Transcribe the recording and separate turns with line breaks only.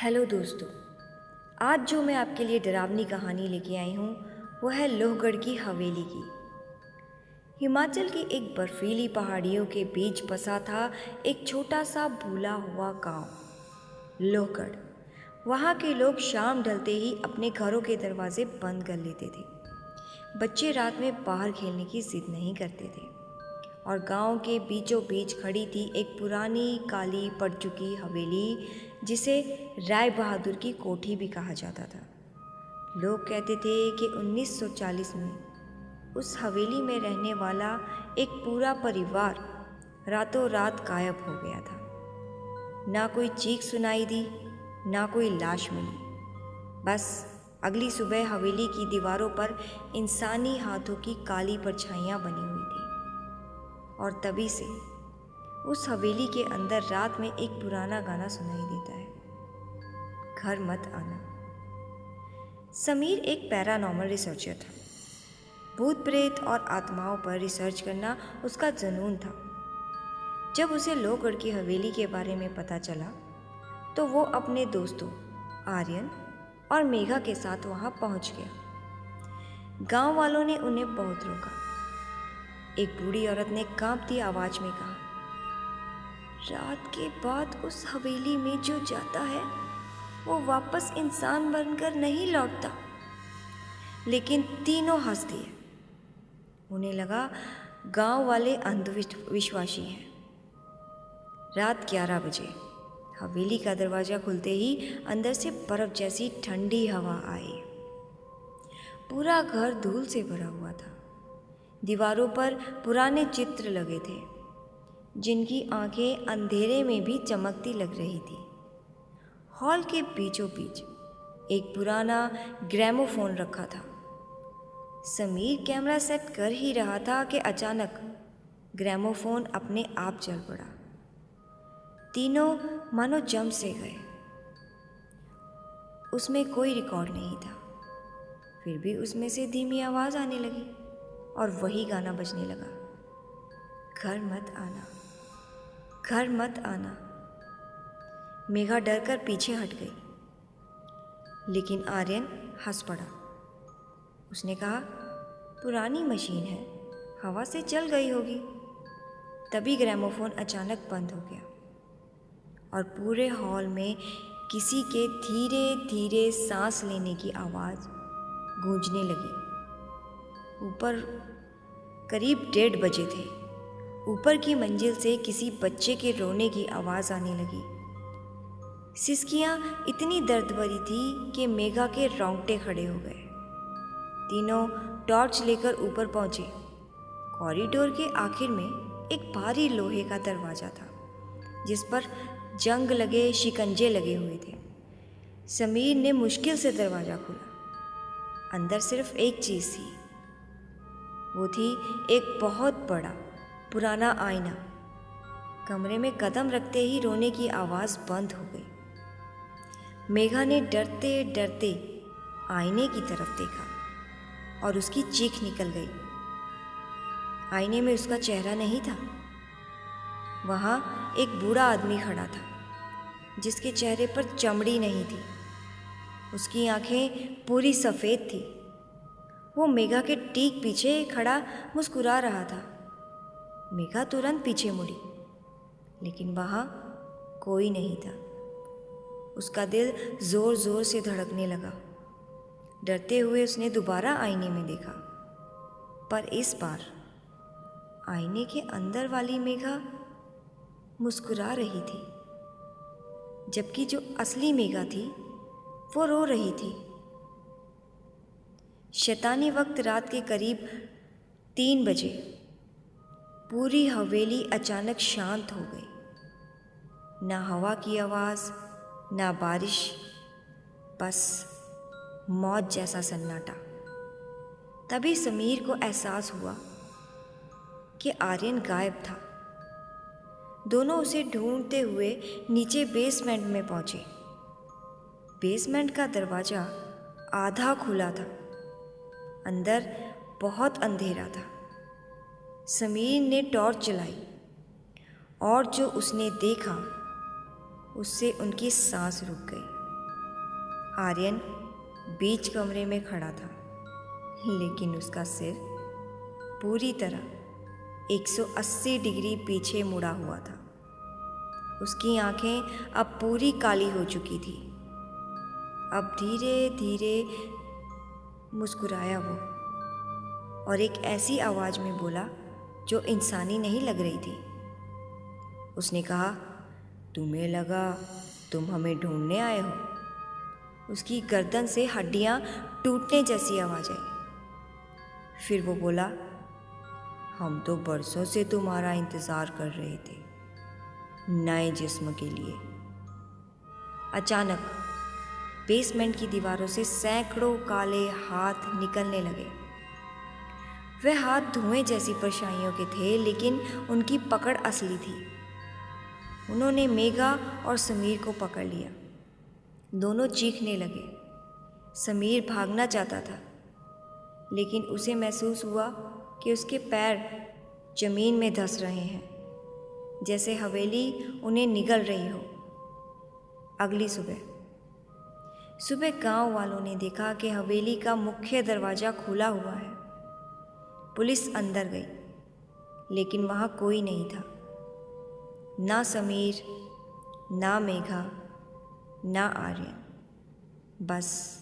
Hello दोस्तों। आज जो मैं आपके लिए डरावनी कहानी लेके आई हूँ वो है लोहगढ़ की हवेली की। हिमाचल की एक बर्फीली पहाड़ियों के बीच बसा था एक छोटा सा भूला हुआ गांव लोहगढ़। वहाँ के लोग शाम ढलते ही अपने घरों के दरवाजे बंद कर लेते थे। बच्चे रात में बाहर खेलने की जिद नहीं करते थे और गांव के बीचों बीच खड़ी थी एक पुरानी काली पड़ चुकी हवेली जिसे राय बहादुर की कोठी भी कहा जाता था। लोग कहते थे कि 1940 में उस हवेली में रहने वाला एक पूरा परिवार रातों रात गायब हो गया था। ना कोई चीख सुनाई दी, ना कोई लाश मिली। बस अगली सुबह हवेली की दीवारों पर इंसानी हाथों की काली परछाइयाँ बनी हुई थी। और तभी से उस हवेली के अंदर रात में एक पुराना गाना सुनाई देता है, घर मत आना। समीर एक पैरानॉर्मल रिसर्चर था। भूत प्रेत और आत्माओं पर रिसर्च करना उसका जुनून था। जब उसे लोहगढ़ की हवेली के बारे में पता चला तो वो अपने दोस्तों आर्यन और मेघा के साथ वहाँ पहुँच गया। गांव वालों ने उन्हें बहुत रोका। एक बूढ़ी औरत ने कांपती आवाज में कहा, रात के बाद उस हवेली में जो जाता है वो वापस इंसान बनकर नहीं लौटता। लेकिन तीनों हंस दिए। उन्हें लगा गांव वाले अंधविश्वासी हैं। रात 11 बजे हवेली का दरवाजा खुलते ही अंदर से बर्फ जैसी ठंडी हवा आई। पूरा घर धूल से भरा हुआ था। दीवारों पर पुराने चित्र लगे थे जिनकी आंखें अंधेरे में भी चमकती लग रही थी। हॉल के बीचों बीच एक पुराना ग्रामोफोन रखा था। समीर कैमरा सेट कर ही रहा था कि अचानक ग्रामोफोन अपने आप चल पड़ा। तीनों मानो जम से गए। उसमें कोई रिकॉर्ड नहीं था। फिर भी उसमें से धीमी आवाज़ आने लगी और वही गाना बजने लगा, घर मत आना, घर मत आना। मेघा डर कर पीछे हट गई, लेकिन आर्यन हंस पड़ा। उसने कहा, पुरानी मशीन है, हवा से चल गई होगी। तभी ग्रामोफोन अचानक बंद हो गया और पूरे हॉल में किसी के धीरे धीरे सांस लेने की आवाज़ गूंजने लगी। ऊपर करीब 1:30 बजे थे। ऊपर की मंजिल से किसी बच्चे के रोने की आवाज़ आने लगी। सिसकियाँ इतनी दर्द भरी थी कि मेघा के रोंगटे खड़े हो गए। तीनों टॉर्च लेकर ऊपर पहुँचे। कॉरिडोर के आखिर में एक भारी लोहे का दरवाज़ा था जिस पर जंग लगे शिकंजे लगे हुए थे। समीर ने मुश्किल से दरवाज़ा खोला। अंदर सिर्फ एक चीज़ थी। वो थी एक बहुत बड़ा पुराना आईना। कमरे में कदम रखते ही रोने की आवाज़ बंद हो गई। मेघा ने डरते डरते आईने की तरफ देखा और उसकी चीख निकल गई। आईने में उसका चेहरा नहीं था। वहाँ एक बूढ़ा आदमी खड़ा था जिसके चेहरे पर चमड़ी नहीं थी। उसकी आंखें पूरी सफ़ेद थी। वो मेघा के ठीक पीछे खड़ा मुस्कुरा रहा था। मेघा तुरंत पीछे मुड़ी, लेकिन वहाँ कोई नहीं था। उसका दिल ज़ोर ज़ोर से धड़कने लगा। डरते हुए उसने दोबारा आईने में देखा, पर इस बार आईने के अंदर वाली मेघा मुस्कुरा रही थी, जबकि जो असली मेघा थी वो रो रही थी। शैतानी वक्त रात के करीब 3 बजे पूरी हवेली अचानक शांत हो गई। ना हवा की आवाज़, ना बारिश, बस मौत जैसा सन्नाटा। तभी समीर को एहसास हुआ कि आर्यन गायब था। दोनों उसे ढूंढते हुए नीचे बेसमेंट में पहुंचे। बेसमेंट का दरवाज़ा आधा खुला था। अंदर बहुत अंधेरा था। समीर ने टॉर्च जलाई और जो उसने देखा उससे उनकी सांस रुक गई। आर्यन बीच कमरे में खड़ा था, लेकिन उसका सिर पूरी तरह 180 डिग्री पीछे मुड़ा हुआ था। उसकी आंखें अब पूरी काली हो चुकी थी। अब धीरे धीरे मुस्कुराया वो और एक ऐसी आवाज़ में बोला जो इंसानी नहीं लग रही थी। उसने कहा, तुम्हें लगा तुम हमें ढूंढने आए हो? उसकी गर्दन से हड्डियां टूटने जैसी आवाज़ आई। फिर वो बोला, हम तो बरसों से तुम्हारा इंतज़ार कर रहे थे, नए जिस्म के लिए। अचानक बेसमेंट की दीवारों से सैकड़ों काले हाथ निकलने लगे। वह हाथ धुएं जैसी परछाइयों के थे, लेकिन उनकी पकड़ असली थी। उन्होंने मेघा और समीर को पकड़ लिया। दोनों चीखने लगे। समीर भागना चाहता था, लेकिन उसे महसूस हुआ कि उसके पैर जमीन में धंस रहे हैं, जैसे हवेली उन्हें निगल रही हो। अगली सुबह गांव वालों ने देखा कि हवेली का मुख्य दरवाज़ा खुला हुआ है। पुलिस अंदर गई, लेकिन वहाँ कोई नहीं था। ना समीर, ना मेघा, ना आर्यन, बस